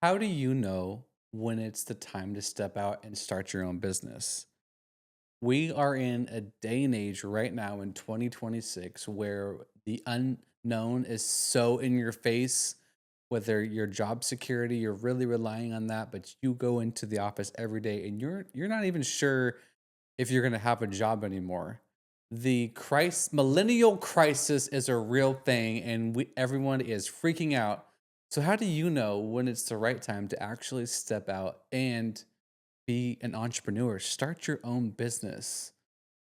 How do you know when it's the time to step out and start your own business? We are in a day and age right now in 2026 where the unknown is so in your face. Whether your job security, you're really relying on that, but you go into the office every day and you're not even sure if you're going to have a job anymore. The millennial crisis is a real thing, and everyone is freaking out. So, how do you know when it's the right time to actually step out and be an entrepreneur? Start your own business.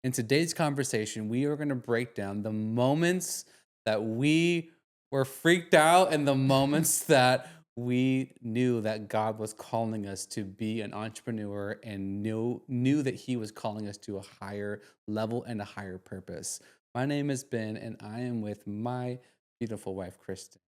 In today's conversation, we are going to break down the moments that we were freaked out and the moments that we knew that God was calling us to be an entrepreneur and knew that he was calling us to a higher level and a higher purpose. My name is Ben and I am with my beautiful wife Kristen.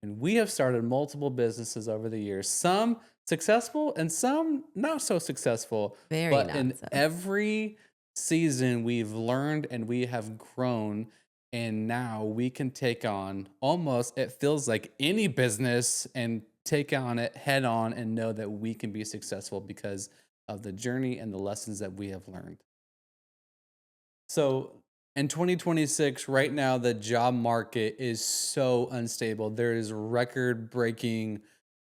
And we have started multiple businesses over the years, some successful and some not so successful. Very But not in so. every season, we've learned and we have grown. And now we can take on almost, it feels like any business and take on it head on and know that we can be successful because of the journey and the lessons that we have learned. So in 2026, right now, the job market is so unstable. There is record breaking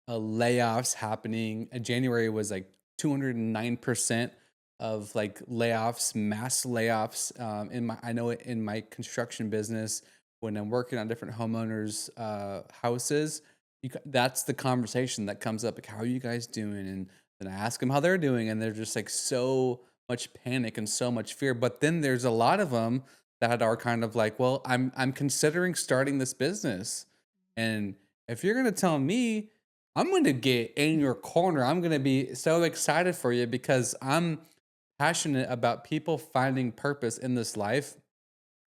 layoffs happening. January was like 209% of like layoffs, mass layoffs. I know it in my construction business when I'm working on different homeowners' houses. That's the conversation that comes up. Like, how are you guys doing? And then I ask them how they're doing, and they're just like so much panic and so much fear. But then there's a lot of them that are kind of like, well, I'm considering starting this business. And if you're gonna tell me, I'm gonna get in your corner. I'm gonna be so excited for you because I'm passionate about people finding purpose in this life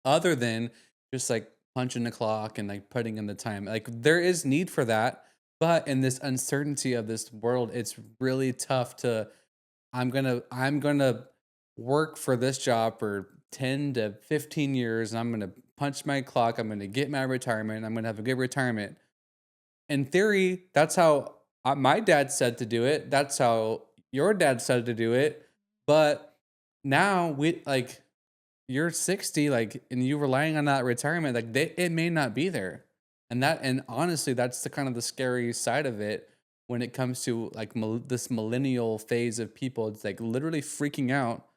other than just like punching the clock and like putting in the time. Like there is need for that. But in this uncertainty of this world, it's really tough to I'm gonna work for this job for 10 to 15 years and I'm gonna punch my clock. I'm gonna get my retirement. I'm gonna have a good retirement. In theory, that's how my dad said to do it. That's how your dad said to do it. But now you're 60, like, and you relying on that retirement, like it may not be there. And honestly, that's the kind of the scary side of it when it comes to like this millennial phase of people. It's like literally freaking out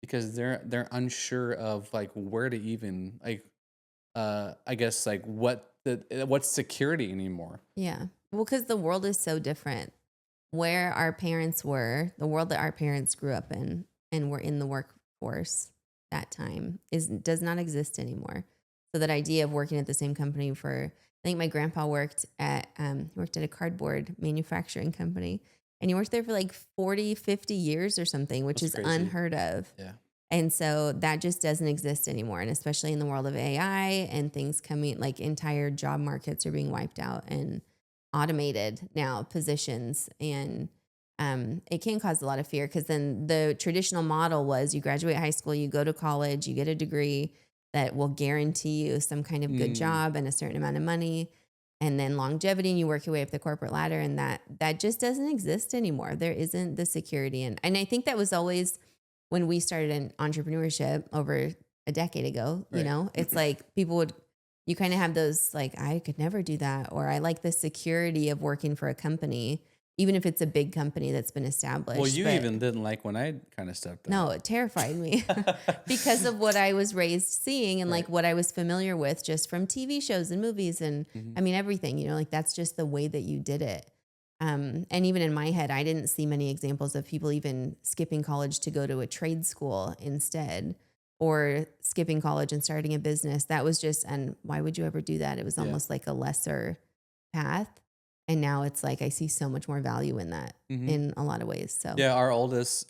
because they're unsure of like where to even I guess like what's security anymore. Yeah. Well, because the world is so different. Where our parents were, the world that our parents grew up in and were in the workforce that time does not exist anymore. So that idea of working at the same company for I think my grandpa worked at a cardboard manufacturing company and he worked there for like 40, 50 years or something, which That's is crazy. unheard of. Yeah. And so that just doesn't exist anymore. And especially in the world of AI and things coming, like entire job markets are being wiped out and automated now positions. And it can cause a lot of fear because then the traditional model was you graduate high school, you go to college, you get a degree that will guarantee you some kind of good Mm, job and a certain amount of money. And then longevity, and you work your way up the corporate ladder, and that just doesn't exist anymore. There isn't the security, and I think that was always when we started in entrepreneurship over a decade ago, right. it's like people would, you kind of have those like, I could never do that. Or I like the security of working for a company, even if it's a big company that's been Well, established. you But even didn't like when I kind of stepped no, out. it terrified me because of what I was raised seeing and like Right. what I was familiar with just from TV shows and movies. And Mhm. I mean, everything, like that's just the way that you did it. And even in my head, I didn't see many examples of people even skipping college to go to a trade school instead or skipping college and starting a business. That was just, and why would you ever do that? It was Yeah. almost like a lesser path. And now it's like I see so much more value in that Mhm. in a lot of ways. So, Yeah, our oldest,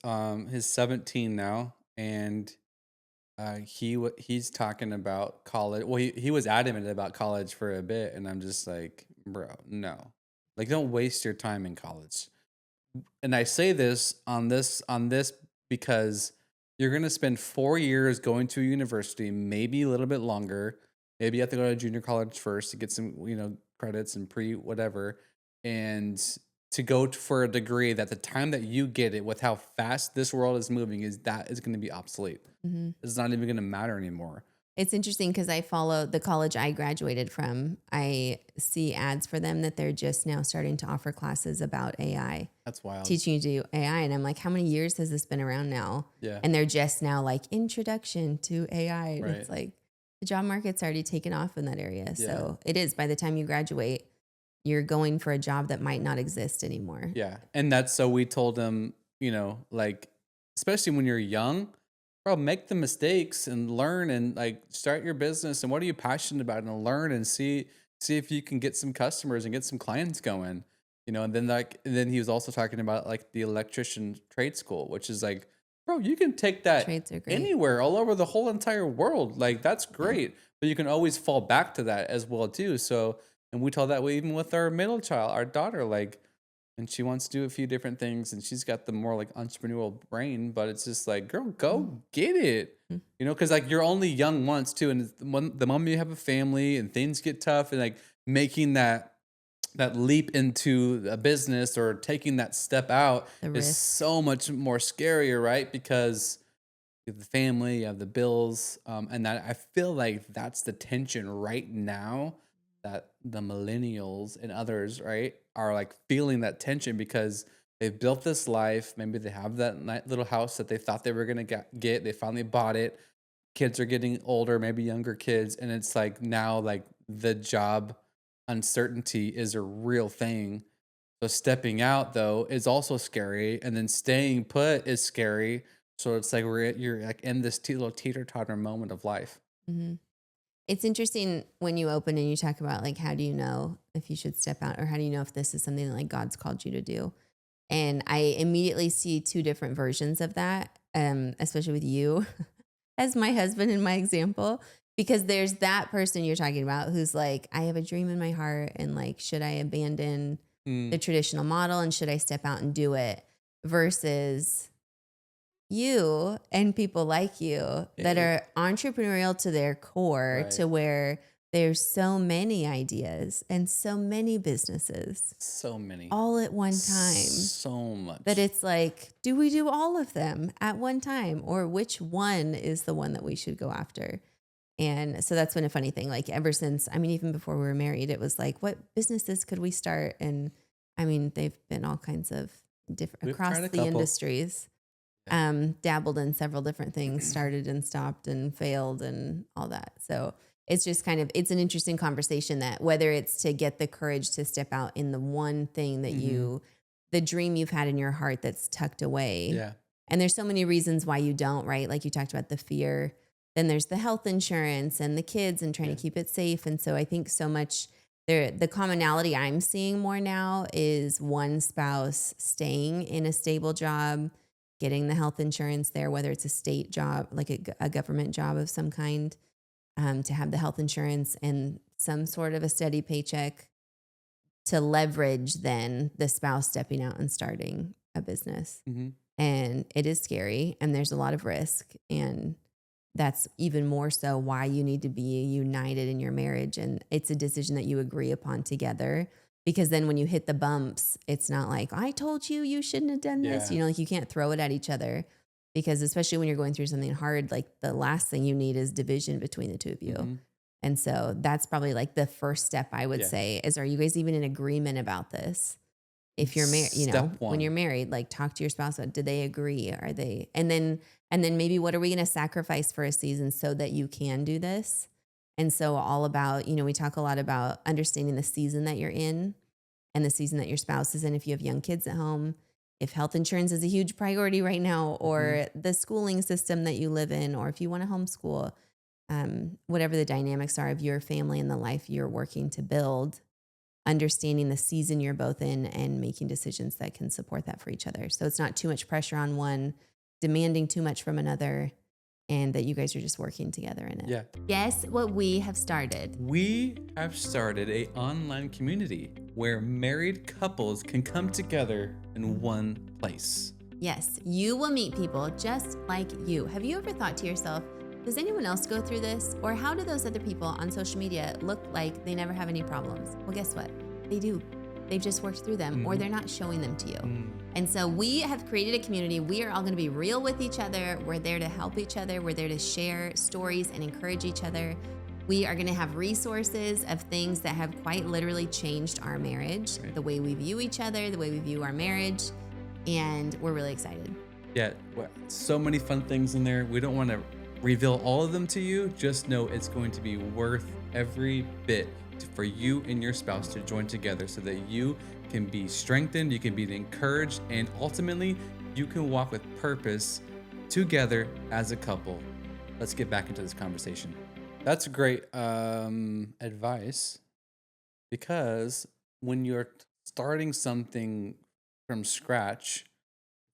he's 17 now, and he's talking about college. Well, he was adamant about college for a bit, and I'm just like, bro, no, like don't waste your time in college. And I say this because you're gonna spend 4 years going to a university, maybe a little bit longer. Maybe you have to go to junior college first to get some, credits and pre whatever, and to go for a degree that the time that you get it with how fast this world is moving is going to be obsolete. Mhm. It's not even going to matter anymore. It's interesting because I follow the college I graduated from. I see ads for them that they're just now starting to offer classes about AI, That's wild. teaching you to do AI. And I'm like, how many years has this been around now? Yeah. And they're just now like introduction to AI. And Right. it's like the job market's already taken off in that area. Yeah. So it is by the time you graduate, you're going for a job that might not exist anymore. Yeah. And that's so we told them, like, especially when you're young, bro, make the mistakes and learn and like start your business. And what are you passionate about? And learn and see if you can get some customers and get some clients going. And then he was also talking about like the electrician trade school, which is like, bro, you can take that Trades are great. anywhere, all over the whole entire world. Like that's Yeah. great. But you can always fall back to that as well too. So and we told that way even with our middle child, our daughter, like, and she wants to do a few different things and she's got the more like entrepreneurial brain, but it's just like, girl, go get it. Mhm. Because like you're only young once too. And the moment you have a family and things get tough and like making that leap into a business or taking that step out The is risk. so much more scarier, right? Because you have the family, you have the bills, and that I feel like that's the tension right now that the millennials and others, right, are like feeling that tension because they've built this life. Maybe they have that little house that they thought they were gonna get. They finally bought it. Kids are getting older, maybe younger kids, and it's like now like the job uncertainty is a real thing. So stepping out though is also scary, and then staying put is scary. So it's like you're like in this little teeter totter moment of life. Mhm. It's interesting when you open and you talk about like, how do you know if you should step out or how do you know if this is something that like God's called you to do? And I immediately see two different versions of that, especially with you as my husband in my example, because there's that person you're talking about who's like, I have a dream in my heart and like, should I abandon the Mm, traditional model and should I step out and do it versus you and people like you that eh, are entrepreneurial to their core right. to where there's so many ideas and so many businesses So many. all at one time So that much. it's like, do we do all of them at one time or which one is the one that we should go after? And so that's been a funny thing. Like ever since, I mean, even before we were married, it was like, what businesses could we start? And I mean, they've been all kinds of different We've across tried a the couple. industries, Yeah. dabbled in several different things, started and stopped and failed and all that. So it's just kind of, it's an interesting conversation that whether it's to get the courage to step out in the one thing that Hmm. the dream you've had in your heart that's tucked away. Yeah. And there's so many reasons why you don't, right? Like you talked about the fear. Then there's the health insurance and the kids and trying Yeah. to keep it safe. And so I think so much there, the commonality I'm seeing more now is one spouse staying in a stable job, getting the health insurance there, whether it's a state job, like a government job of some kind, to have the health insurance and some sort of a steady paycheck to leverage then the spouse stepping out and starting a business. Hmm. And it is scary and there's a lot of risk. And that's even more so why you need to be united in your marriage. And it's a decision that you agree upon together. Because then when you hit the bumps, it's not like, I told you you shouldn't have done this. Yeah. You know, like you can't throw it at each other. Because especially when you're going through something hard, like the last thing you need is division between the two of you. Hmm. And so that's probably like the first step I would Yeah. say is, are you guys even in agreement about this? If you're married, Step when you're one. married, like talk to your spouse about, did they agree? Are they, and then maybe what are we going to sacrifice for a season so that you can do this? And so all about, we talk a lot about understanding the season that you're in and the season that your spouse is in. If you have young kids at home, if health insurance is a huge priority right now, Hmm. or the schooling system that you live in, or if you want to homeschool, whatever the dynamics are of your family and the life you're working to build, understanding the season you're both in and making decisions that can support that for each other. So it's not too much pressure on one, demanding too much from another, and that you guys are just working together in it. Yeah. Guess what we have started? We have started a online community where married couples can come together in one place. Yes, you will meet people just like you. Have you ever thought to yourself, does anyone else go through this? Or how do those other people on social media look like they never have any problems? Well, guess what? They do. They've just worked through them, or Mhm. they're not showing them to you. Mm. And so we have created a community. We are all going to be real with each other. We're there to help each other. We're there to share stories and encourage each other. We are going to have resources of things that have quite literally changed our marriage, Right. the way we view each other, the way we view our marriage. And we're really excited. Yeah, so many fun things in there. We don't want to reveal all of them to you. Just know it's going to be worth every bit for you and your spouse to join together so that you can be strengthened, you can be encouraged, and ultimately you can walk with purpose together as a couple. Let's get back into this conversation. That's great advice because when you're starting something from scratch,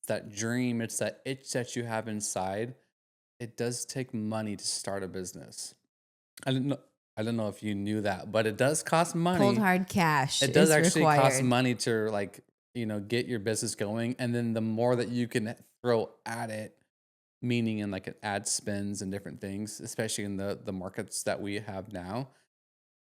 it's that dream, it's that itch that you have inside. It does take money to start a business. I didn't know I don't know if you knew that, but it does cost Cold money. hard cash It does is actually cost required. money to like, get your business going. And then the more that you can throw at it, meaning in like an ad spends and different things, especially in the markets that we have now,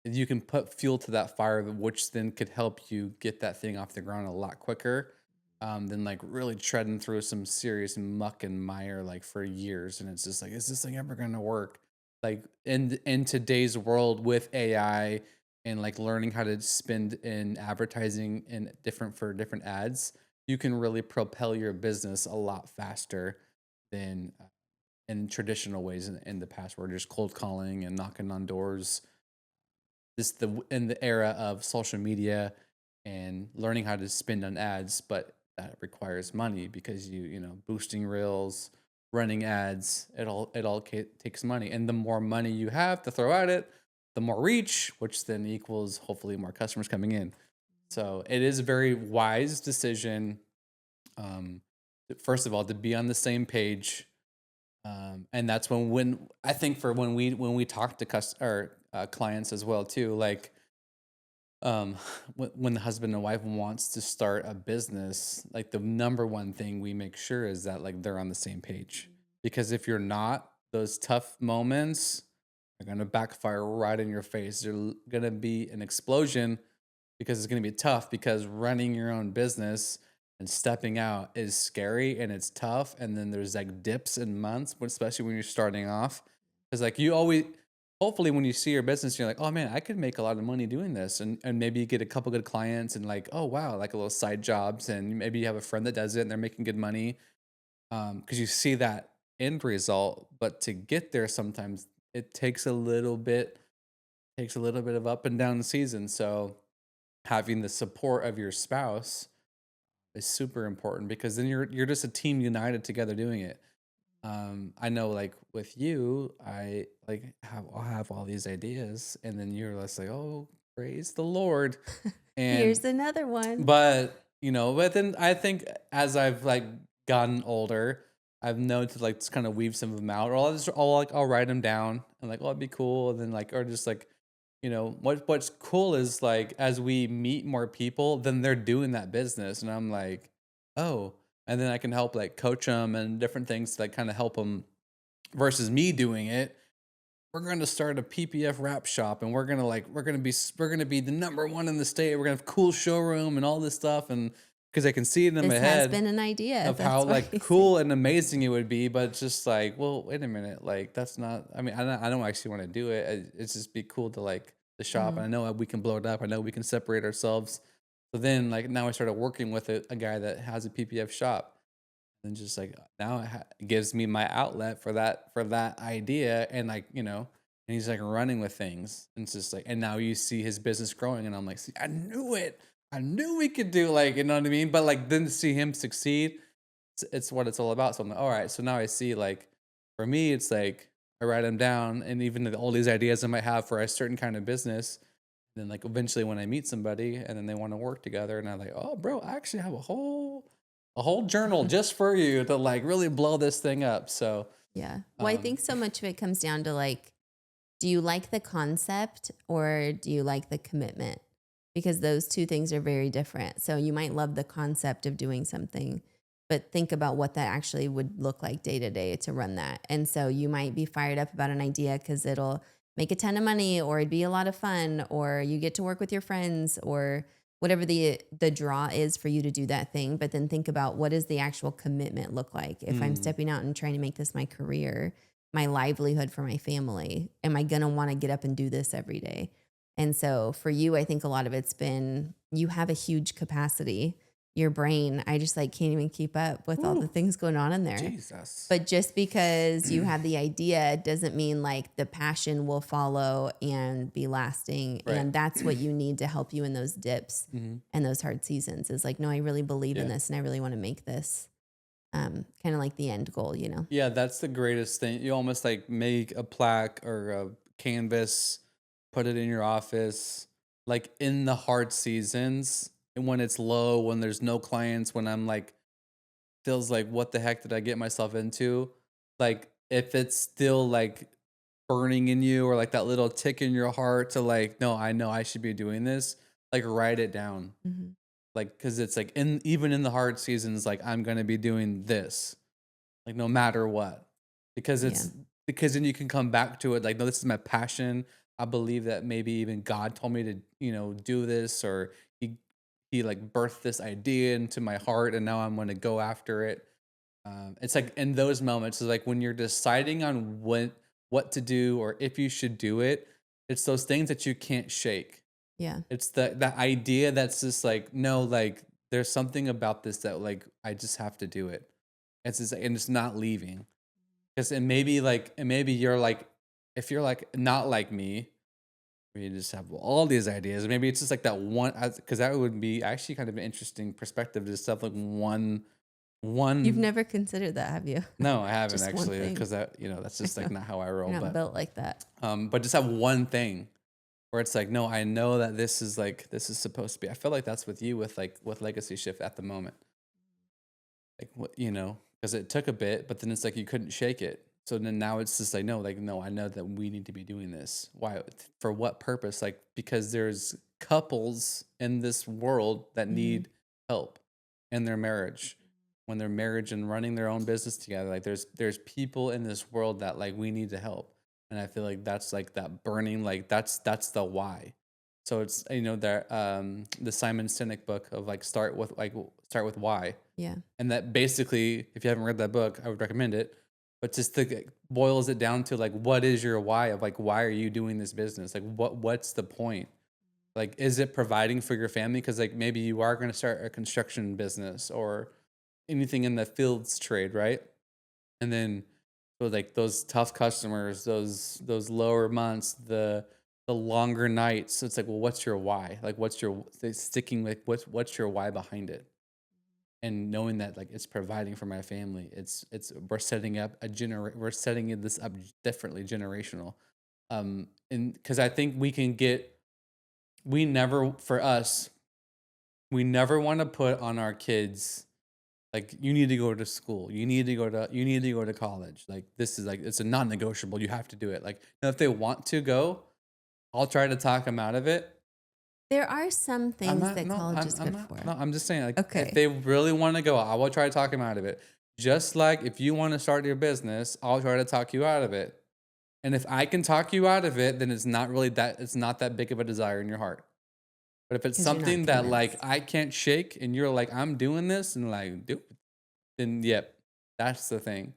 you can put fuel to that fire, which then could help you get that thing off the ground a lot quicker than like really treading through some serious muck and mire like for years. And it's just like, is this thing ever going to work? Like in today's world with AI and like learning how to spend in advertising and different for different ads, you can really propel your business a lot faster than in traditional ways in the past, where just cold calling and knocking on doors this the in the era of social media and learning how to spend on ads, but that requires money because boosting reels, running ads, it all takes money, and the more money you have to throw at it, the more reach, which then equals hopefully more customers coming in. So it is a very wise decision. Um, First of all, to be on the same page, and that's when I think for when we talk to clients as well too, like um when the husband and wife wants to start a business, like the number one thing we make sure is that like they're on the same page, because if you're not, those tough moments are going to backfire right in your face. There's going to be an explosion because it's going to be tough, because running your own business and stepping out is scary and it's tough, and then there's like dips in months, but especially when you're starting off, because like you always, hopefully when you see your business you're like, oh man, I could make a lot of money doing this, and maybe you get a couple good clients and like, oh wow, like a little side jobs, and maybe you have a friend that does it and they're making good money, because you see that end result. But to get there, sometimes it takes a little bit of up and down season. So having the support of your spouse is super important, because then you're just a team united together doing it. I know like with you, I like I'll have all these ideas and then you're just like, oh, praise the Lord. And Here's another one. but then I think as I've like gotten older, I've known to like just kind of weave some of them out, or I'll write them down and like, oh, it'd be cool. And then like, or just like, what's cool is like as we meet more people, then they're doing that business, and I'm like, oh, and then I can help like coach them and different things to like kind of help them versus me doing it. We're going to start a PPF wrap shop, and we're going to be the number one in the state. We're going to have a cool showroom and all this stuff, and because I can see it in my This has head been an idea. of how That's why like you say. cool and amazing it would be, but it's just like, well, wait a minute, like that's not. I mean, I don't actually want to do it. It's just be cool to like the shop, and Mhm. I know we can blow it up. I know we can separate ourselves. So then, like now, I started working with a guy that has a PPF shop, and just like now it gives me my outlet for that idea, and like and he's like running with things, and it's just like, and now you see his business growing, and I'm like, see, I knew it. I knew we could do, like, you know what I mean? But like then to see him succeed, it's what it's all about. So I'm like, all right. So now I see, like, for me, it's like I write them down, and even all these ideas I might have for a certain kind of business. Then like eventually when I meet somebody and then they want to work together, and I'm like, oh bro, I actually have a whole journal just for you to like really blow this thing up. So Yeah. Well, I um think so much of it comes down to like, do you like the concept or do you like the commitment? Because those two things are very different. So you might love the concept of doing something, but think about what that actually would look like day to day to run that. And so you might be fired up about an idea because it'll make a ton of money or it'd be a lot of fun or you get to work with your friends or whatever the draw is for you to do that thing, but then think about what does the actual commitment look like? If I'm Mm, stepping out and trying to make this my career, my livelihood for my family, am I going to want to get up and do this every day? And so for you, I think a lot of it's been you have a huge capacity. Your brain, I just like can't even keep up with all the whew, things going on in there. Jesus. But just because you have the idea doesn't mean like the passion will follow and be lasting. Right. And that's what you need to help you in those dips Hmm. and those hard seasons is like, no, I really believe in Yeah. this and I really want to make this kind of like the end goal, you know? Yeah, that's the greatest thing. You almost like make a plaque or a canvas, put it in your office, like in the hard seasons and when it's low, when there's no clients, when I'm like, feels like, what the heck did I get myself into? Like, if it's still like burning in you or like that little tick in your heart to like, no, I know I should be doing this, like write it down. Hmm. Like, cause it's like in even in the hard seasons, like I'm gonna be doing this like no matter what because Yeah. it's because then you can come back to it like no, this is my passion. I believe that maybe even God told me to do this, or he like birthed this idea into my heart and now I'm going to go after it. It's like in those moments it's like when you're deciding on what to do or if you should do it, it's those things that you can't shake. Yeah. It's the idea that's just like, no, like there's something about this that like I just have to do it. It's just, and it's not leaving. Because and maybe you're like, if you're like not like me, where you just have all these ideas, maybe it's just like that one, because that would be actually kind of an interesting perspective to just have like You've one. never considered that, have you? No, I haven't Just one actually, thing. because that that's I just know. like not how I roll. You're not But built like that. but just have one thing where it's like, no, I know that this is supposed to be. I feel like that's with you with Legacy Shift at the moment. Like what because it took a bit, but then it's like you couldn't shake it. So then now it's just like no, I know that we need to be doing this. Why? For what purpose? Like because there's couples in this world that Hmm. need help in their marriage, when their marriage and running their own business together. Like there's people in this world that like we need to help, and I feel like that's like that burning, like that's the why. So it's that the Simon Sinek book of like start with why, Yeah. and that basically, if you haven't read that book, I would recommend it. But just boils it down to like, what is your why of like, why are you doing this business? Like, what's the point? Like, is it providing for your family? Because like maybe you are going to start a construction business or anything in the fields trade, right? And then so like those tough customers, those lower months, the longer nights. It's like, well, what's your why? Like, what's your sticking with what's your why behind it? And knowing that like it's providing for my family, it's we're setting up we're setting this up differently, generational. And because I think we never, for us, we never want to put on our kids like, you need to go to school, you need to go to college, like this is like it's a non-negotiable, you have to do it. Like, now if they want to go, I'll try to talk them out of it. There are some I'm things not that no, college is I'm good not for. no, I'm just saying, like, if Okay. they really wanna go, I will try to talk them out of it. Just like if you wanna start your business, I'll try to talk you out of it. And if I can talk you out of it, then it's not that big of a desire in your heart. But if it's Because you're not something that, like, convinced. I can't shake and you're like, "I'm doing this," and like, "Dude," then yep, that's the thing.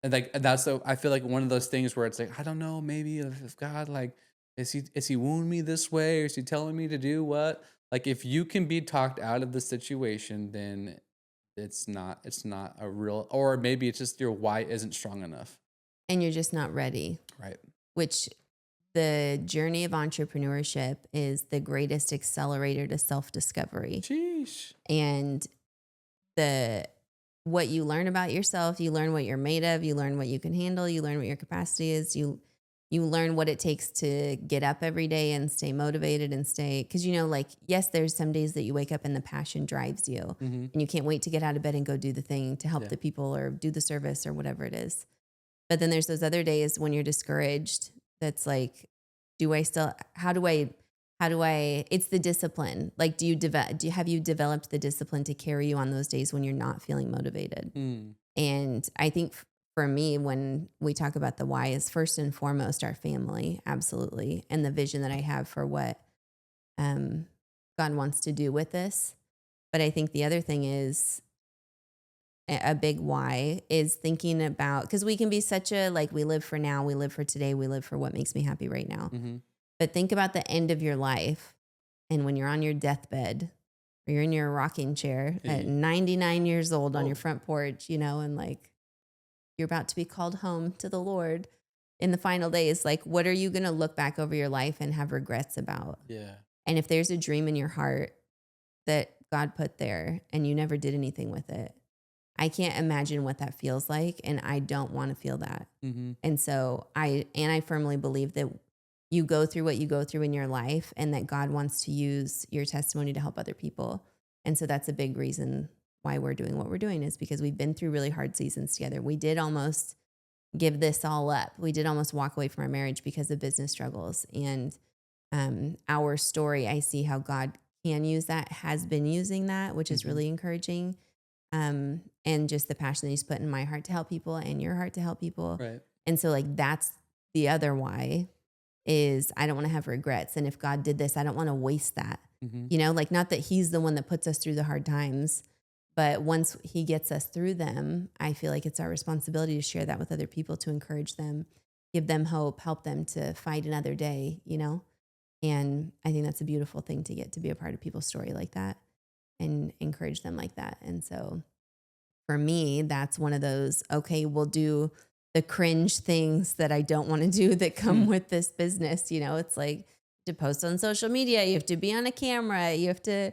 And like that's so I feel like one of those things where it's like, I don't know, maybe if God like is he wooing me this way, or is he telling me to do what? Like if you can be talked out of the situation, then it's not a real, or maybe it's just your why isn't strong enough. And you're just not ready, Right. which the journey of entrepreneurship is the greatest accelerator to self-discovery. Sheesh. And the what you learn about yourself, you learn what you're made of, you learn what you can handle, you learn what your capacity is, you learn what it takes to get up every day and stay motivated and stay because like yes, there's some days that you wake up and the passion drives you Mm-hmm. and you can't wait to get out of bed and go do the thing to help Yeah. the people or do the service or whatever it is. But then there's those other days when you're discouraged that's like, do I still how do I it's the discipline. Like have you developed the discipline to carry you on those days when you're not feeling motivated? Mm. And I think for me, when we talk about the why is first and foremost our family, absolutely. And the vision that I have for what um God wants to do with this. But I think the other thing is a big why is thinking about, because we can be such a like, we live for now, we live for today, we live for what makes me happy right now. Mhm. But think about the end of your life. And when you're on your deathbed or you're in your rocking chair at 99 years old on your Oh, front porch, and like you're about to be called home to the Lord in the final days, like what are you going to look back over your life and have regrets about? yeah. And if there's a dream in your heart that God put there and you never did anything with it, I can't imagine what that feels like. And I don't want to feel that. Mhm. And so I firmly believe that you go through what you go through in your life and that God wants to use your testimony to help other people. And so that's a big reason why we're doing what we're doing, is because we've been through really hard seasons together. We did almost give this all up. We did almost walk away from our marriage because of business struggles. And our story, I see how God can use that, has been using that, which is Mhm. really encouraging. And just the passion that he's put in my heart to help people and your heart to help people. Right. And so like that's the other why, is I don't want to have regrets. And if God did this, I don't want to waste that. Mhm. Like not that he's the one that puts us through the hard times, but once he gets us through them, I feel like it's our responsibility to share that with other people, to encourage them, give them hope, help them to fight another day. And I think that's a beautiful thing to get to be a part of people's story like that and encourage them like that. And so for me, that's one of those, okay, we'll do the cringe things that I don't want to do that come Hmm. with this business. It's like to post on social media, you have to be on a camera, you have to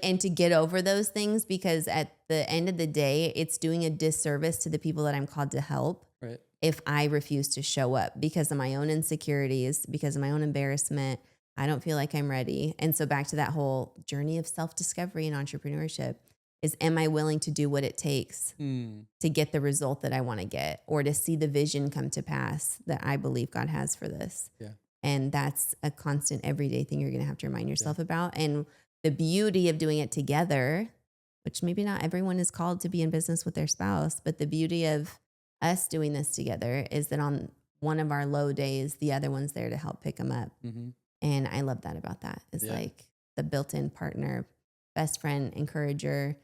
and to get over those things, because at the end of the day, it's doing a disservice to the people that I'm called to help Right. if I refuse to show up because of my own insecurities, because of my own embarrassment. I don't feel like I'm ready. And so back to that whole journey of self-discovery and entrepreneurship is, am I willing to do what it takes Mm. to get the result that I want to get, or to see the vision come to pass that I believe God has for this? Yeah. And that's a constant everyday thing you're going to have to remind Yeah. yourself about. And the beauty of doing it together, which maybe not everyone is called to be in business with their spouse, but the beauty of us doing this together is that on one of our low days, the other one's there to help pick them up. Mhm. And I love that about that. It's Yeah. like the built-in partner, best friend, encourager.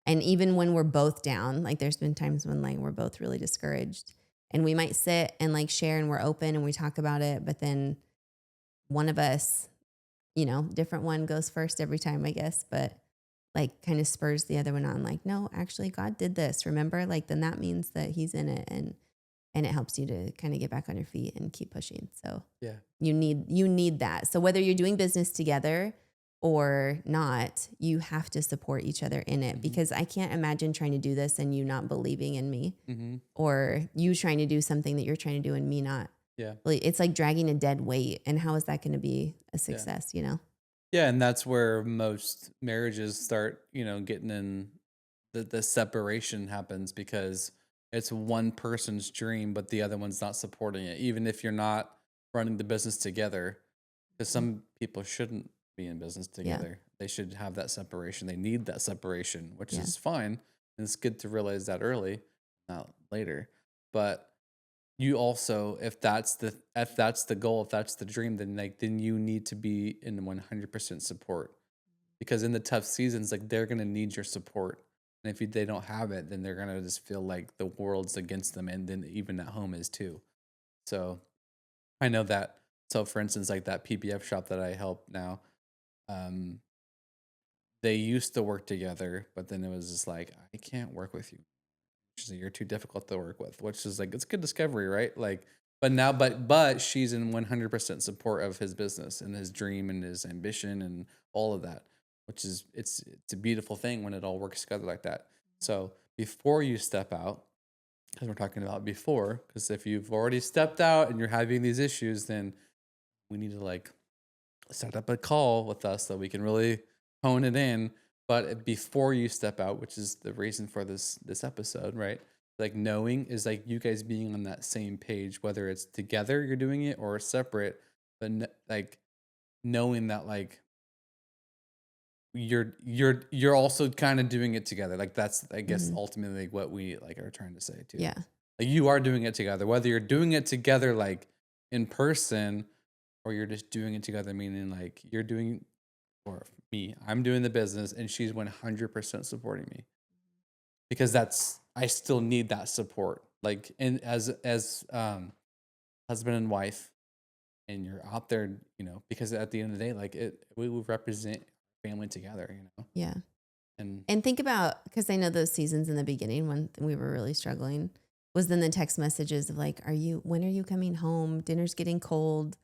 And even when we're both down, like there's been times when like we're both really discouraged and we might sit and like share and we're open and we talk about it, but then one of us, different one goes first every time, I guess, but like kind of spurs the other one on, like, no, actually God did this. Remember? Like then that means that he's in it, and it helps you to kind of get back on your feet and keep pushing. So Yeah. you need that. So whether you're doing business together or not, you have to support each other in it, Mhm. because I can't imagine trying to do this and you not believing in me, Mhm. or you trying to do something that you're trying to do and me not. Yeah. Like, it's like dragging a dead weight. And how is that going to be a Yeah. success? Yeah, and that's where most marriages start, getting in the separation happens because it's one person's dream, but the other one's not supporting it, even if you're not running the business together. Because Mhm. some people shouldn't be in business Yeah. together. They should have that separation. They need that separation, which Yeah. is fine. And it's good to realize that early, not later. But you also, if that's the goal, if that's the dream, then you need to be in 100% support, because in the tough seasons, like they're gonna need your support. And if they don't have it, then they're gonna just feel like the world's against them, and then even at home is too. So I know that. So for instance, like that PPF shop that I help now, um, they used to work together, but then it was just like, I can't work with you. She's like, "You're too difficult to work with," which is like, it's good discovery, right? Like, but now, but she's in 100% support of his business and his dream and his ambition and all of that, which is it's a beautiful thing when it all works together like that. So before you step out, because we're talking about before, because if you've already stepped out and you're having these issues, then we need to like set up a call with us so we can really hone it in. But before you step out, which is the reason for this episode, right? Like knowing is like you guys being on that same page, whether it's together you're doing it or separate, but like knowing that like you're also kind of doing it together. Like that's, I guess, Mhm. ultimately what we like are trying to say too. Yeah. Like you are doing it together, whether you're doing it together like in person or you're just doing it together, meaning like you're doing or me, I'm doing the business and she's 100% supporting me because that's I still need that support. Like, and as husband and wife, and you're out there, because at the end of the day, like we will represent family together, Yeah. and And think about, because I know those seasons in the beginning when we were really struggling, was then the text messages of like, when are you coming home? Dinner's getting cold.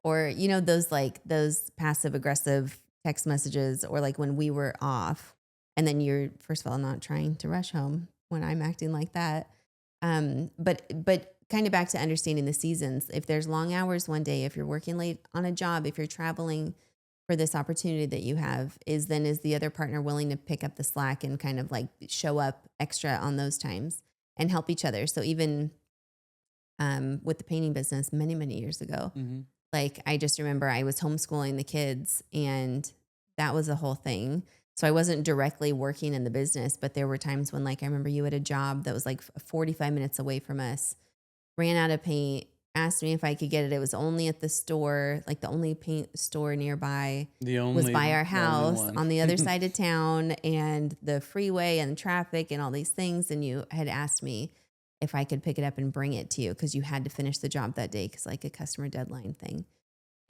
Or, those passive aggressive text messages, or like when we were off and then you're, first of all, not trying to rush home when I'm acting like that. But kind of back to understanding the seasons. If there's long hours one day, if you're working late on a job, if you're traveling for this opportunity that you have, is the other partner willing to pick up the slack and kind of like show up extra on those times and help each other? So even with the painting business many, many years ago, mhm. like, I just remember I was homeschooling the kids, and that was a whole thing. So I wasn't directly working in the business, but there were times when, like, I remember you had a job that was like 45 minutes away from us, ran out of paint, asked me if I could get it. It was only at the store, like the only paint store nearby the was only by our the only house one. on the other side of town, and the freeway and traffic and all these things. And you had asked me if I could pick it up and bring it to you because you had to finish the job that day because like a customer deadline thing.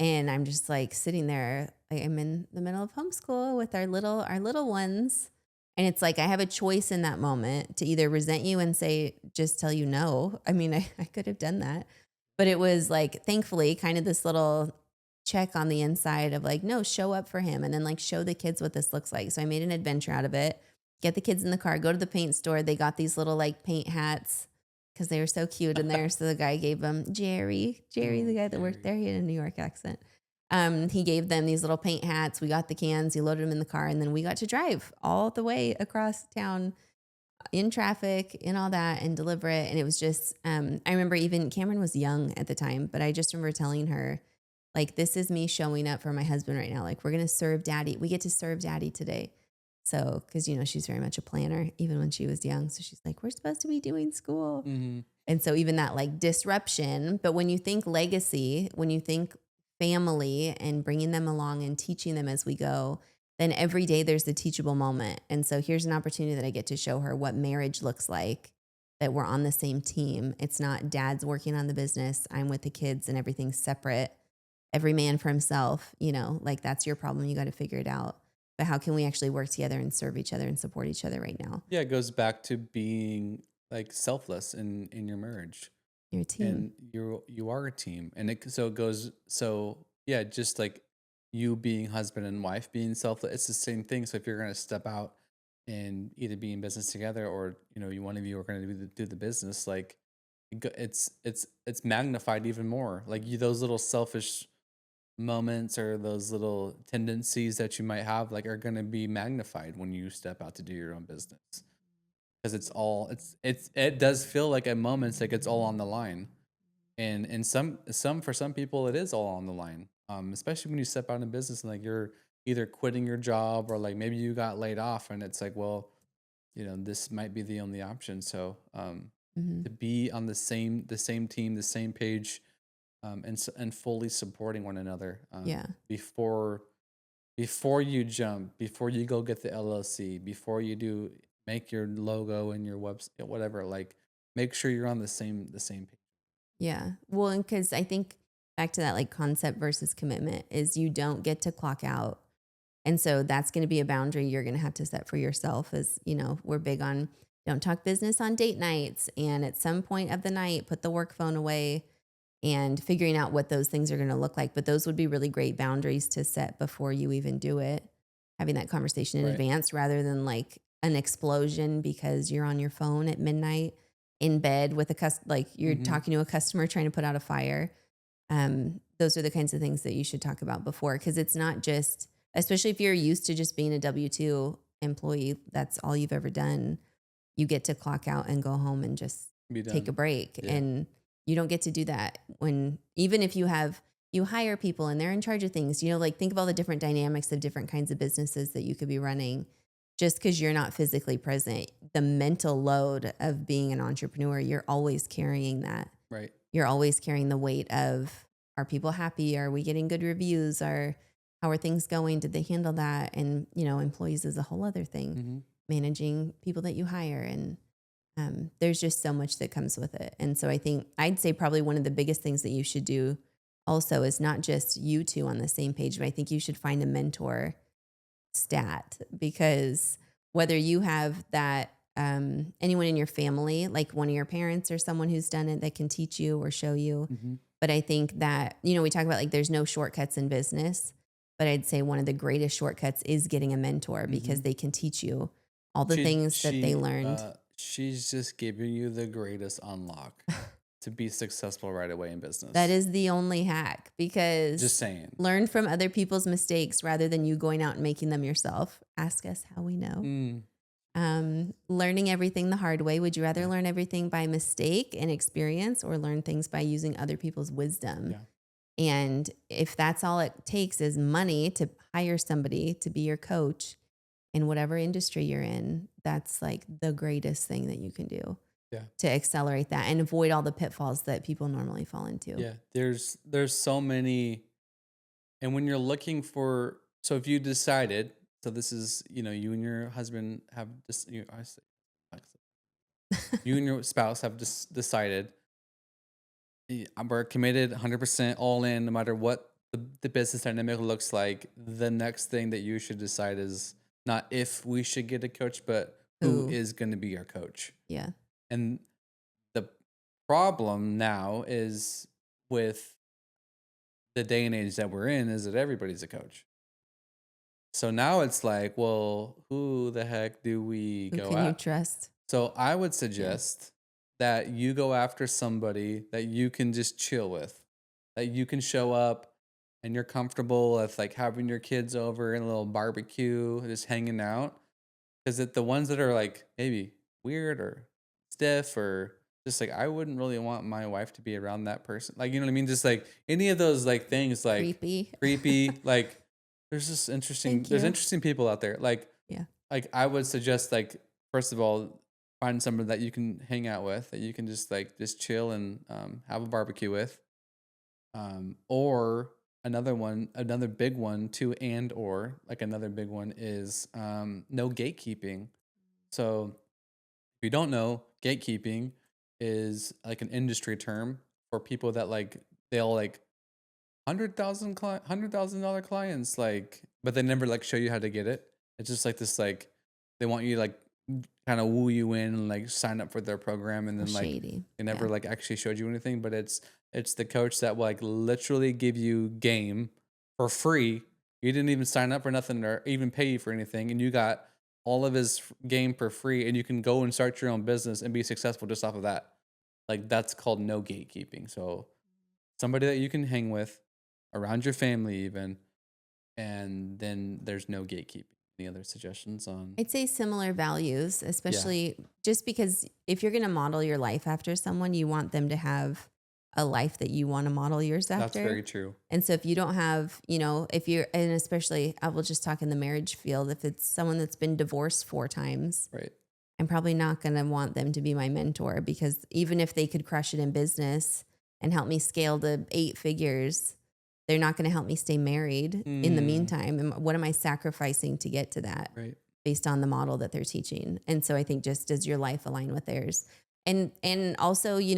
And I'm just like sitting there. I'm in the middle of homeschool with our little ones. And it's like I have a choice in that moment to either resent you and say, just tell you no. I mean, I could have done that. But it was like, thankfully, kind of this little check on the inside of like, no, show up for him and then like show the kids what this looks like. So I made an adventure out of it. Get the kids in the car, go to the paint store. They got these little like paint hats because they were so cute in there. So the guy gave them Jerry, the Oh, guy that worked Jerry. there, he had a New York accent. He gave them these little paint hats. We got the cans, he loaded them in the car, and then we got to drive all the way across town in traffic and all that and deliver it. And it was just, I remember even Cameron was young at the time, but I just remember telling her, like, this is me showing up for my husband right now. Like, we're going to serve daddy. We get to serve daddy today. So, because, she's very much a planner, even when she was young. So she's like, we're supposed to be doing school. Mhm. And so even that like disruption, but when you think legacy, when you think family and bringing them along and teaching them as we go, then every day there's a teachable moment. And so here's an opportunity that I get to show her what marriage looks like, that we're on the same team. It's not dad's working on the business, I'm with the kids and everything's separate. Every man for himself, like that's your problem. You got to figure it out. But how can we actually work together and serve each other and support each other right now? Yeah, it goes back to being like selfless in your marriage, Your team. and you are a team, and it goes yeah, just like you being husband and wife being selfless, it's the same thing. So if you're gonna step out and either be in business together, or you one of you are gonna do the business, like it's magnified even more. Like those little selfish moments or those little tendencies that you might have, like, are gonna be magnified when you step out to do your own business. 'Cause it does feel like at moments like it's all on the line, and some for some people, it is all on the line, especially when you step out in business and, like, you're either quitting your job or, like, maybe you got laid off and it's like, well, this might be the only option. So, Hmm. to be on the same team, the same page, and fully supporting one another, Yeah. before you jump, before you go get the LLC, before you make your logo and your website, whatever, like, make sure you're on the same page. Yeah. Well, and because I think back to that like concept versus commitment is you don't get to clock out. And so that's going to be a boundary you're going to have to set for yourself. As we're big on don't talk business on date nights. And at some point of the night, put the work phone away and figuring out what those things are going to look like. But those would be really great boundaries to set before you even do it. Having that conversation in Right. advance rather than like an explosion because you're on your phone at midnight in bed with like you're Mhm. talking to a customer trying to put out a fire. Those are the kinds of things that you should talk about before, because it's not just, especially if you're used to just being a W-2 employee, that's all you've ever done. You get to clock out and go home and just Be take a done. break. Yeah. And you don't get to do that when, even if you hire people and they're in charge of things, like think of all the different dynamics of different kinds of businesses that you could be running. Just because you're not physically present, the mental load of being an entrepreneur, you're always carrying that. Right. You're always carrying the weight of, are people happy? Are we getting good reviews? How are things going? Did they handle that? And, employees is a whole other thing, Hmm. managing people that you hire. And there's just so much that comes with it. And so I think I'd say probably one of the biggest things that you should do also is not just you two on the same page, but I think you should find a mentor stat, because whether you have that, anyone in your family, like one of your parents or someone who's done it that can teach you or show you. Hmm. But I think that, we talk about like there's no shortcuts in business, but I'd say one of the greatest shortcuts is getting a mentor Hmm. because they can teach you all the She things that they she learned. she's just giving you the greatest unlock to be successful right away in That business. is the only hack, Just because saying. learn from other people's mistakes rather than you going out and making them yourself. Ask us how we know. Mm, Learning everything the hard way. Would you rather yeah, learn everything by mistake and experience, or learn things by using other people's wisdom? yeah, And if that's all it takes is money to hire somebody to be your coach in whatever industry you're in, that's like the greatest thing that you can do yeah, to accelerate that and avoid all the pitfalls that people normally fall into. yeah. There's so many, and when you're looking for, so if you decided, so this is, you and your husband have this, you and your spouse have just decided, we're committed 100% all in, no matter what the business dynamic looks like. The next thing that you should decide is not if we should get a coach, but who Ooh, is going to be our coach. yeah. And the problem now is, with the day and age that we're in, is that everybody's a coach. So now it's like, well, who the heck do we Who go can you at? trust? So I would Yeah. suggest that you go after somebody that you can just chill with, that you can show up and you're comfortable with, like, having your kids over in a little barbecue, just hanging out. Because the ones that are like maybe weird or stiff, or just like, I wouldn't really want my wife to be around that person. Like, you know what I mean? Just like any of those like things, like Creepy. creepy, like there's just interesting, Thank there's you. interesting people out there. Yeah. Like I would suggest, like, first of all, find someone that you can hang out with, that you can just chill and have a barbecue with. Or another big one too, and or like another big one is no gatekeeping. So if you don't know, gatekeeping is like an industry term for people that, like, they'll like $100,000 clients, like, but they never like show you how to get it. It's just like this, like, they want you to, like, kind of woo you in and like sign up for their program, and Oh, then like shady. they Yeah. never like actually showed you anything. But it's the coach that will like literally give you game for free. You didn't even sign up for nothing or even pay you for anything, and you got all of his game for free, and you can go and start your own business and be successful just off of that. Like, that's called no gatekeeping. So somebody that you can hang with around your family even, and then there's no gatekeeping. Any other suggestions on? I'd say similar values, Yeah, especially just because if you're going to model your life after someone, you want them to have a life that you want to model yours that's after. very true. And so if you don't have, if you're, and especially I will just talk in the marriage field, if it's someone that's been divorced 4 times, Right. I'm probably not going to want them to be my mentor, because even if they could crush it in business and help me scale to 8 figures, they're not going to help me stay married in the Mm, meantime. And what am I sacrificing to get to that right. based on the model that they're teaching? And so I think, just does your life align with theirs? And also, the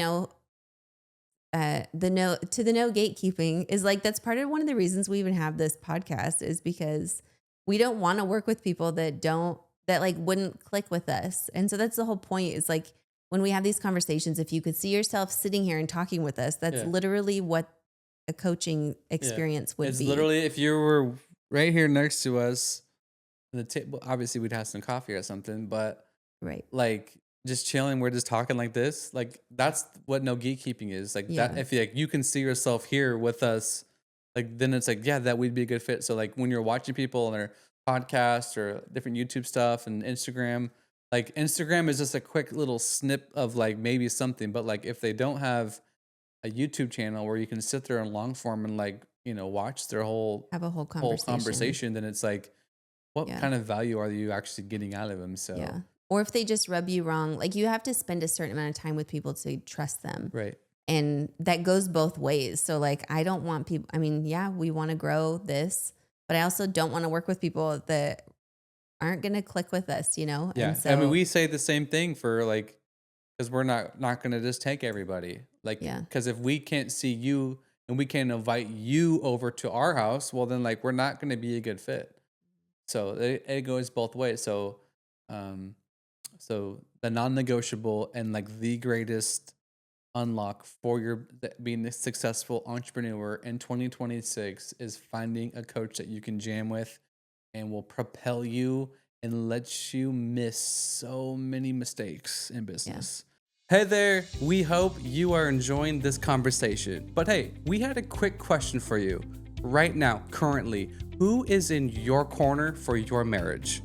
no gatekeeping is like, that's part of one of the reasons we even have this podcast, is because we don't want to work with people that like wouldn't click with us. And so that's the whole point, is like, when we have these conversations, if you could see yourself sitting here and talking with us, that's Yeah. literally what a coaching Yeah. experience would It's be. literally, if you were right here next to us, the table, obviously we'd have some coffee or something, but Right. like just chilling, we're just talking like this. Like, that's what no gatekeeping is. Like, that, Yeah. if like you can see yourself here with us, like, then it's like, yeah, that would be a good fit. So like when you're watching people on their podcasts or different YouTube stuff and Instagram, like Instagram is just a quick little snip of like maybe something, but like if they don't have a YouTube channel where you can sit there in long form and like, watch their whole Have a whole whole conversation. conversation, then it's like, what Yeah. kind of value are you actually getting out of them? So, Yeah. Or if they just rub you wrong, like, you have to spend a certain amount of time with people to trust them. right. And that goes both ways. So like, I don't want people, I mean, yeah, we want to grow this, but I also don't want to work with people that aren't going to click with us, you know? And Yeah. I mean, so, we say the same thing for like, because we're not gonna just take everybody. Like, yeah, because if we can't see you and we can't invite you over to our house, well then like we're not gonna be a good fit. So it goes both ways. Um, so the non-negotiable and like the greatest unlock for being a successful entrepreneur in 2026 is finding a coach that you can jam with and will propel you and let you miss so many mistakes in yeah. business. Hey there, we hope you are enjoying this conversation. But hey, we had a quick question for you. Right now, currently, who is in your corner for your marriage?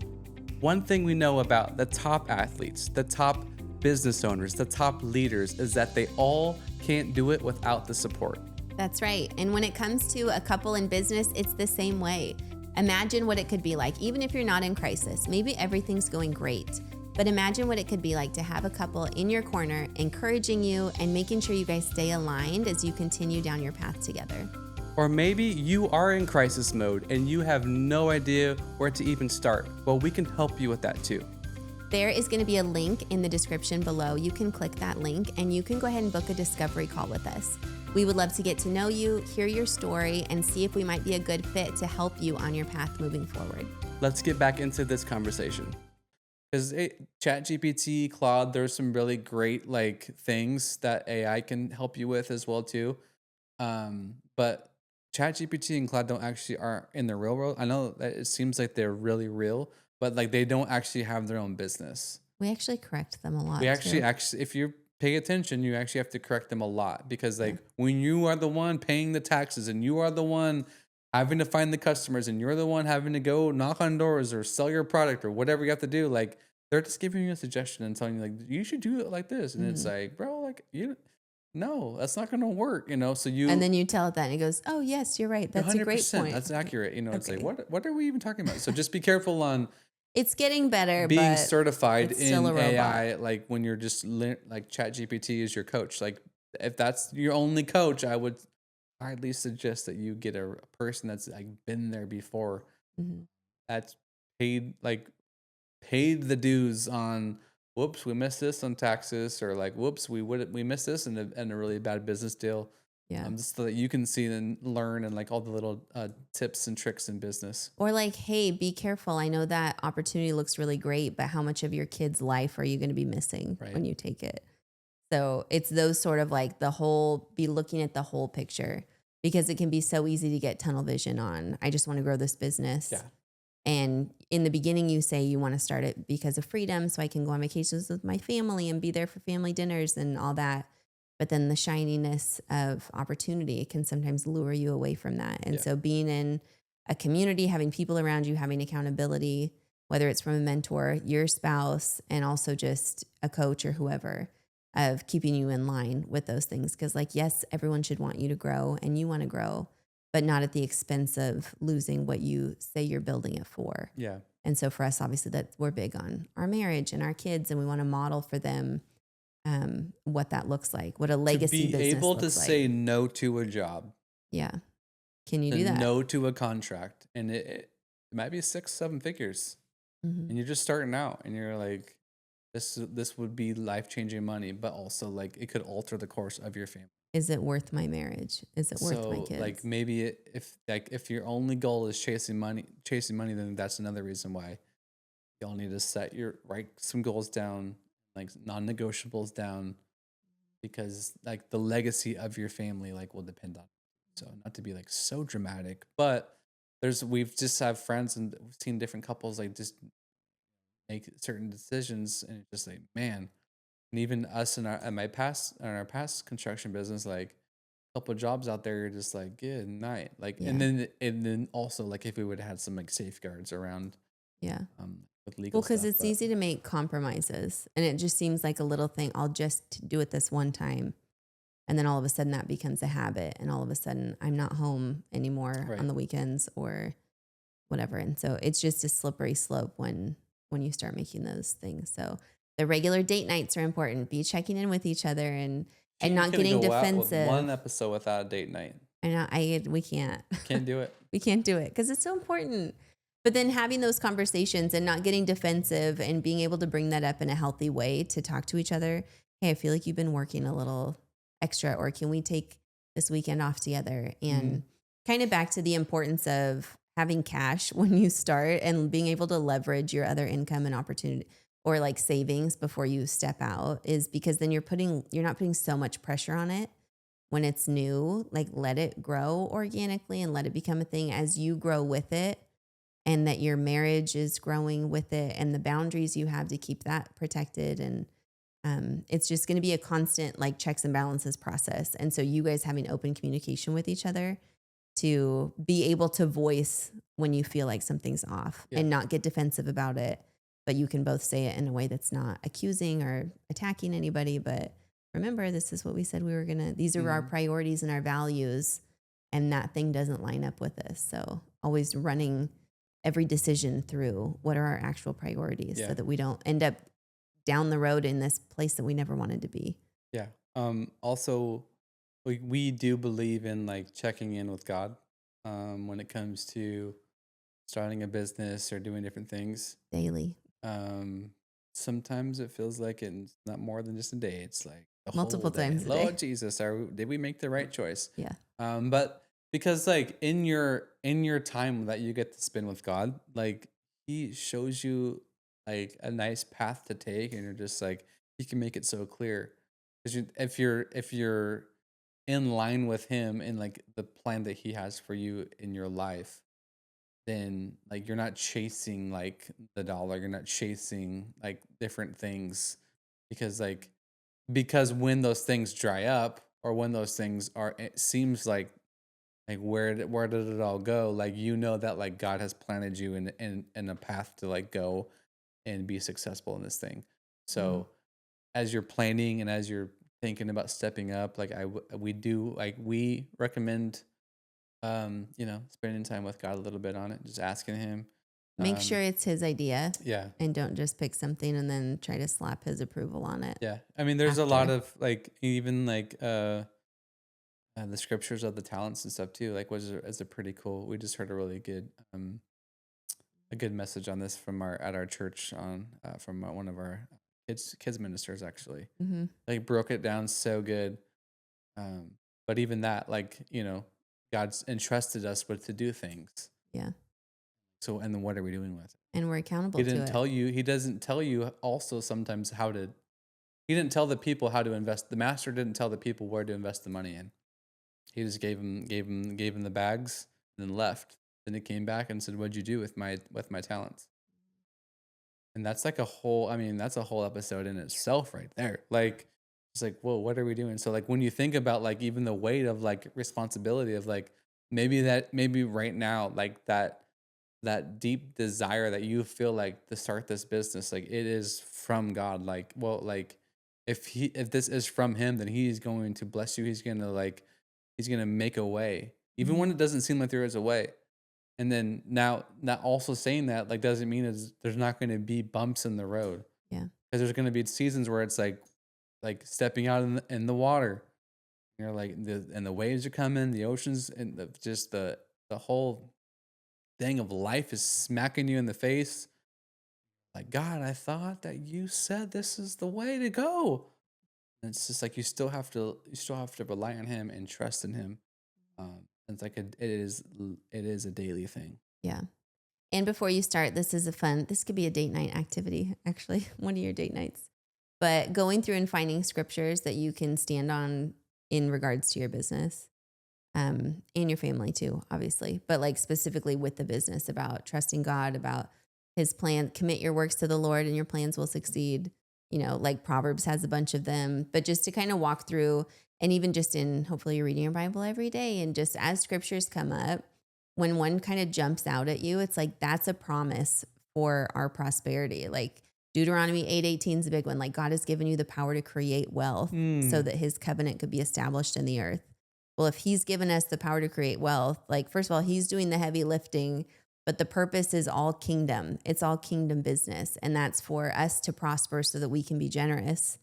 One thing we know about the top athletes, the top business owners, the top leaders is that they all can't do it without the support. That's right. And when it comes to a couple in business, it's the same way. Imagine what it could be like, even if you're not in crisis. Maybe everything's going great, but imagine what it could be like to have a couple in your corner, encouraging you and making sure you guys stay aligned as you continue down your path together. Or maybe you are in crisis mode and you have no idea where to even start. Well, we can help you with that too. There is going to be a link in the description below. You can click that link and you can go ahead and book a discovery call with us. We would love to get to know you, hear your story, and see if we might be a good fit to help you on your path moving forward. Let's get back into this conversation. Because ChatGPT, Claude, there's some really great like things that AI can help you with as well too. But ChatGPT and Claude don't actually are in the real world. I know that it seems like they're really real, but like they don't actually have their own business. We actually correct them a We lot actually, too. if you pay attention, you actually have to correct them a lot because Yeah. like when you are the one paying the taxes and you are the one having to find the customers and you're the one having to go knock on doors or sell your product or whatever you have to do, like they're just giving you a suggestion and telling you like you should do it like this, and it's Mhm. like, bro, like you, no, that's not gonna work, So And you then you tell it that and it goes, oh, yes, you're right. That's a great 100%, point. that's accurate. It's like Okay. what are we even talking about? So just be careful on It's getting better, being but certified it's still a in robot. AI, like when you're just like ChatGPT is your coach. Like if that's your only coach, I would highly suggest that you get a person that's like been there before, Mhm. that's paid the dues on. Whoops, we missed this on taxes, or like whoops, we missed this in a really bad business deal. Yeah. Just so that you can see and learn and like all the little tips and tricks in business. Or like, hey, be careful. I know that opportunity looks really great, but how much of your kid's life are you going to be missing Right. when you take it? So it's those sort of like be looking at the whole picture because it can be so easy to get tunnel vision on. I just want to grow this business. Yeah. And in the beginning, you say you want to start it because of freedom, so I can go on vacations with my family and be there for family dinners and all that. But then the shininess of opportunity can sometimes lure you away from that. And Yeah. so being in a community, having people around you, having accountability, whether it's from a mentor, your spouse, and also just a coach or whoever, of keeping you in line with those things. Because, like, yes, everyone should want you to grow and you want to grow, but not at the expense of losing what you say you're building it for. Yeah. And so for us, obviously, that we're big on our marriage and our kids, and we want to model for them what that looks like, what a To legacy be business able to looks like. say no to a job, Yeah. Can you to do that? no to a contract, and it might be 6, 7 figures, Hmm. and you're just starting out, and you're like, this would be life changing money, but also like it could alter the course of your family. Is it worth my marriage? Is it worth my So like kids? maybe if your only goal is chasing money, then that's another reason why y'all need to write some goals down, like non-negotiables down, because like the legacy of your family like will depend on it. So not to be like so dramatic, but we've just have friends and we've seen different couples like just make certain decisions, and it's just like, man. And even us in our past construction business, like a couple of jobs out there, you're just like, good night. Like Yeah. and then also like if we would have had some like safeguards around Yeah. with legal Well, because stuff. it's But easy to make compromises and it just seems like a little thing. I'll just do it this one time. And then all of a sudden that becomes a habit. And all of a sudden I'm not home anymore on right. the weekends or whatever. And so it's just a slippery slope when you start making those things. So the regular date nights are important. Be checking in with each other and You not couldn't getting go out with defensive. one episode without a date night. And we can't. Can't do it. We can't do it because it's so important. But then having those conversations and not getting defensive and being able to bring that up in a healthy way to talk to each other. Hey, I feel like you've been working a little extra, or can we take this weekend off together? Mhm. And kind of back to the importance of having cash when you start and being able to leverage your other income and opportunity or like savings before you step out, is because then you're not putting so much pressure on it when it's new. Like, let it grow organically and let it become a thing as you grow with it, and that your marriage is growing with it, and the boundaries you have to keep that protected. And it's just going to be a constant like checks and balances process. And so you guys having open communication with each other to be able to voice when you feel like something's off Yeah. and not get defensive about it, but you can both say it in a way that's not accusing or attacking anybody. But remember, this is what we said we were going to, these are our Mhm. priorities and our values, and that thing doesn't line up with this. So always running every decision through what are our actual priorities so Yeah. that we don't end up down the road in this place that we never wanted to be. Yeah. Also, we do believe in like checking in with God when it comes to starting a business or doing different things. Daily, Um, Sometimes it feels like it's not more than just a day. It's like the whole multiple day. times a day. Lord Jesus, did we make the right choice? Yeah. But because like in your time that you get to spend with God, like He shows you like a nice path to take, and you're just like He can make it so clear. Because if you're in line with Him and like the plan that He has for you in your life, then like you're not chasing like the dollar, you're not chasing like different things, because when those things dry up, or when those things are, it seems like where did it all go, like that like God has planted you in a path to like go and be successful in this thing. Mhm. So as you're planning and as you're thinking about stepping up, like we recommend spending time with God a little bit on it, just asking Him. Make sure Um, it's his idea yeah, and don't just pick something and then try to slap his approval on it yeah. I mean, there's a lot after. of like even like the scriptures of the talents and stuff too. Like, is a pretty cool. We just heard a good message on this from our at our church on from one of our kids ministers actually. Hmm. Like broke it down so good. Um, but even that, like God's entrusted us with to do things. Yeah. So, and then what are we doing with it? And we're accountable to it. He doesn't tell you also sometimes he didn't tell the people how to invest. The master didn't tell the people where to invest the money in. He just gave him the bags and then left. Then he came back and said, "What'd you do with my talents?" And that's like that's a whole episode in itself right there. Like, it's like, whoa, what are we doing? So like when you think about like even the weight of like responsibility of like maybe right now, like that deep desire that you feel like to start this business, like it is from God. Like, well, like if this is from Him, then He's going to bless you. He's gonna make a way, even Mhm. when it doesn't seem like there is a way. And then now, not also saying that like doesn't mean there's not going to be bumps in the road, Yeah. because there's going to be seasons where it's like stepping out in the water. You're like the waves are coming, the oceans, and just the whole thing of life is smacking you in the face. Like, God, I thought that you said this is the way to go. And it's just like you still have to rely on Him and trust in Him. It's like it is a daily thing. Yeah. And before you start, this could be a date night activity, actually, one of your date nights. But going through and finding scriptures that you can stand on in regards to your business, and your family too, obviously, but like specifically with the business about trusting God, about His plan, commit your works to the Lord and your plans will succeed. Like Proverbs has a bunch of them, but just to kind of walk through, and even just in, hopefully you're reading your Bible every day, and just as scriptures come up, when one kind of jumps out at you, it's like that's a promise for our prosperity. Like Deuteronomy 8:18 is a big one. Like God has given you the power to create wealth so Mm. that His covenant could be established in the earth. Well, if He's given us the power to create wealth, like first of all, He's doing the heavy lifting, but the purpose is all kingdom. It's all kingdom business. And that's for us to prosper so that we can be generous.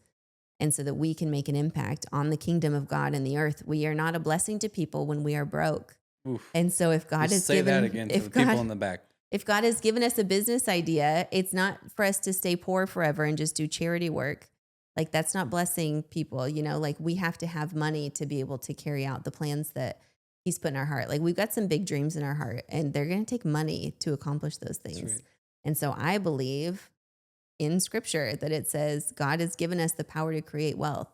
And so that we can make an impact on the kingdom of God in the earth. We are not a blessing to people when we are broke. Oof. And so Just say that again for the people in the back. if God has given us a business idea, it's not for us to stay poor forever and just do charity work. Like that's not blessing people, like we have to have money to be able to carry out the plans that he's put in our heart. Like we've got some big dreams in our heart and they're going to take money to accomplish those That's things. right. And so I believe in scripture that it says God has given us the power to create wealth.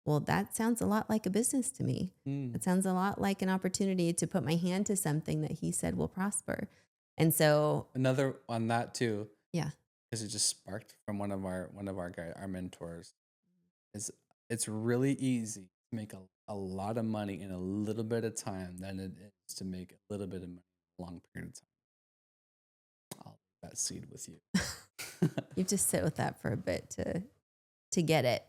Well, that sounds a lot like a business to me. Mm. It sounds a lot like an opportunity to put my hand to something that he said will prosper. And so, Another on that too, yeah, because it just sparked from one of our guy, our mentors, is it's really easy to make a lot of money in a little bit of time than it is to make a little bit of money in a long period of time. I'll leave that seed with you. you have to sit with that for a bit to get it.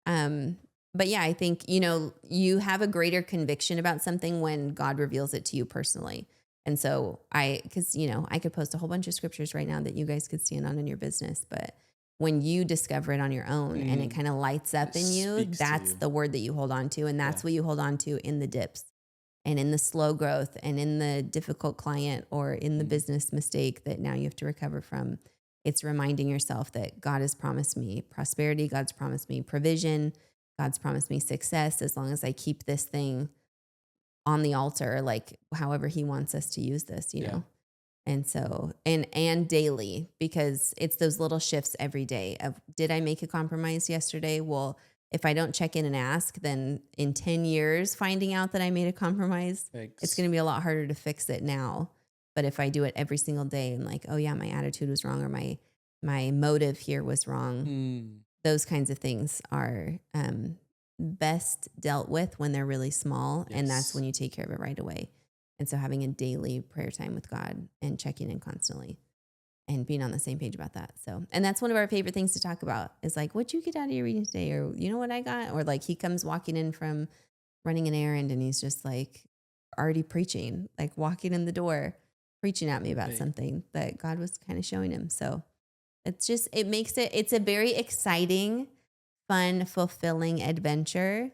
Um, but yeah, I think, you have a greater conviction about something when God reveals it to you personally. And so because, I could post a whole bunch of scriptures right now that you guys could stand on in your business, but when you discover it on your own and it Mm. kind of lights up It in you, speaks to that's you. the word that you hold on to. And Yeah. that's what you hold on to in the dips and in the slow growth and in the difficult client or in the Mhm. business mistake that now you have to recover from. It's reminding yourself that God has promised me prosperity, God's promised me provision, God's promised me success as long as I keep this thing on the altar, like however he wants us to use this. Yeah. And so, and daily, because it's those little shifts every day of, did I make a compromise yesterday? Well, if I don't check in and ask, then in 10 years, finding out that I made a compromise, it's Thanks. going to be a lot harder to fix it now. But if I do it every single day and like, oh yeah, my attitude was wrong or my motive here was wrong, Mm. those kinds of things are best dealt with when they're really small. And that's Yes. when you take care of it right away. And so having a daily prayer time with God and checking in constantly and being on the same page about that. So, and that's one of our favorite things to talk about is like, what'd you get out of your reading today? Or you know what I got? Or like he comes walking in from running an errand and he's just like already preaching, like walking in the door, preaching at me about Hey. something that God was kind of showing him. So it's a very exciting, fun, fulfilling adventure.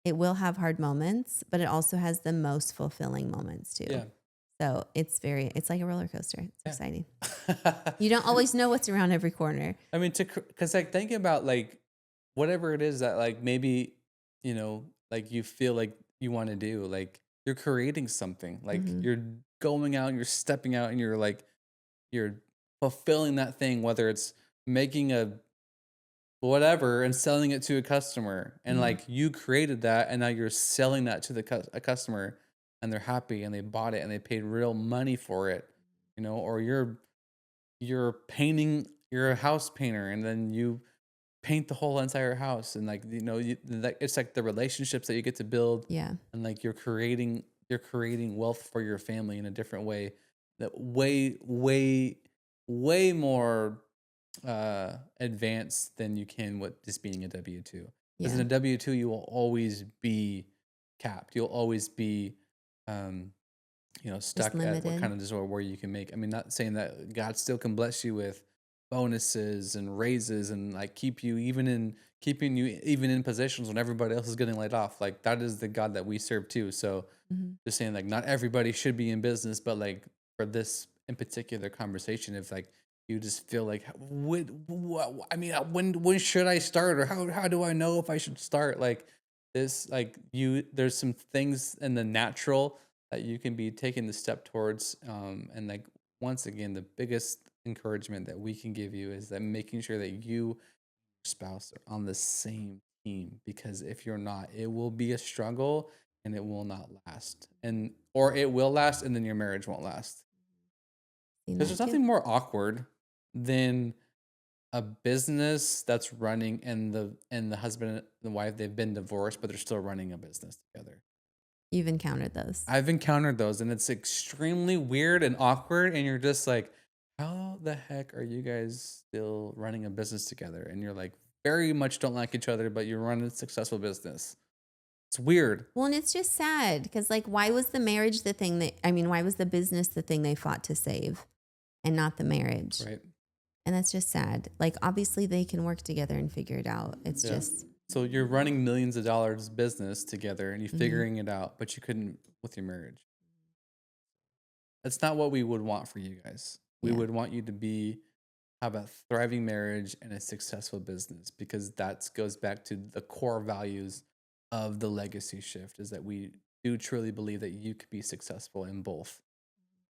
It will have hard moments, but it also has the most fulfilling moments too. Yeah. So it's like a roller coaster. It's Yeah. exciting. You don't always know what's around every corner. I mean, because like thinking about like whatever it is that like maybe like you feel like you want to do, like you're creating something, like Mhm. you're going out, you're stepping out, and you're fulfilling that thing, whether it's making a whatever and selling it to a customer, and Mhm. like you created that, and now you're selling that to a customer, and they're happy and they bought it and they paid real money for it, or you're painting, you're a house painter, and then you paint the whole entire house, and like it's like the relationships that you get to build, Yeah. and like you're creating wealth for your family in a different way, that way more advanced than you can with just being a W-2. Because in Yeah. a W-2 you will always be capped, you'll always be um Just stuck at what limited. kind of just where you can make. I mean, not saying that God still can bless you with bonuses and raises and like keeping you even in positions when everybody else is getting laid off. Like that is the God that we serve too. So Mhm. just saying like not everybody should be in business, but like for this in particular conversation, if like you just feel like I mean, when should I start, or how do I know if I should start? Like this, like there's some things in the natural that you can be taking the step towards, and like once again, the biggest encouragement that we can give you is that making sure that you, your spouse, are on the same team, because if you're not, it will be a struggle and it will not last, and or it will last and then your marriage won't last, Seen because that there's too. nothing more awkward than a business that's running, and the husband and the wife, they've been divorced but they're still running a business together. You've encountered those. I've encountered those, and it's extremely weird and awkward, and you're just like, how the heck are you guys still running a business together? And you're like, very much don't like each other, but you're running a successful business. It's weird. Well, and it's just sad because, like, why was the marriage the thing why was the business the thing they fought to save and not the marriage? Right. And that's just sad. Like, obviously, they can work together and figure it out. It's Yeah. just, So you're running millions of dollars business together and you're Mhm. figuring it out, but you couldn't with your marriage. That's not what we would want for you guys. We Yeah. would want you to have a thriving marriage and a successful business because that goes back to the core values of the legacy shift is that we do truly believe that you could be successful in both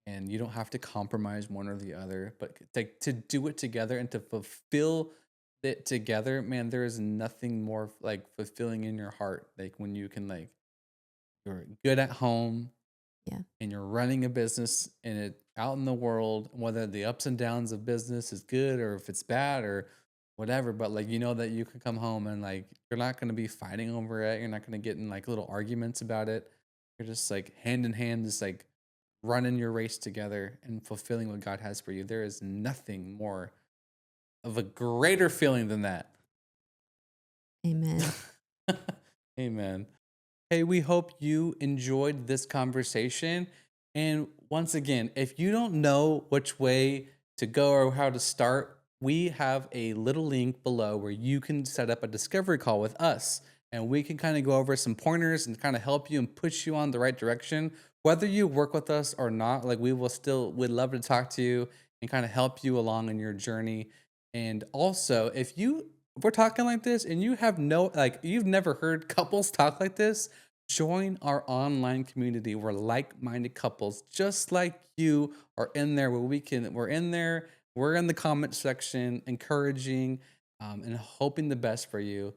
and you don't have to compromise one or the other, but to do it together and to fulfill it together, man, there is nothing more like fulfilling in your heart. Like when you can like you're good at home Yeah. and you're running a business and it out in the world, whether the ups and downs of business is good or if it's bad or whatever, but like you know that you can come home and like you're not gonna be fighting over it. You're not gonna get in like little arguments about it. You're just like hand in hand, just like running your race together and fulfilling what God has for you. There is nothing more of a greater feeling than that. Amen. Amen. Hey, we hope you enjoyed this conversation. And once again, if you don't know which way to go or how to start, we have a little link below where you can set up a discovery call with us and we can kind of go over some pointers and kind of help you and push you on the right direction. Whether you work with us or not, like we'd love to talk to you and kind of help you along in your journey. And also, if we're talking like this and you have you've never heard couples talk like this, join our online community where like-minded couples just like you are in there where we're in there, we're in the comment section encouraging and hoping the best for you.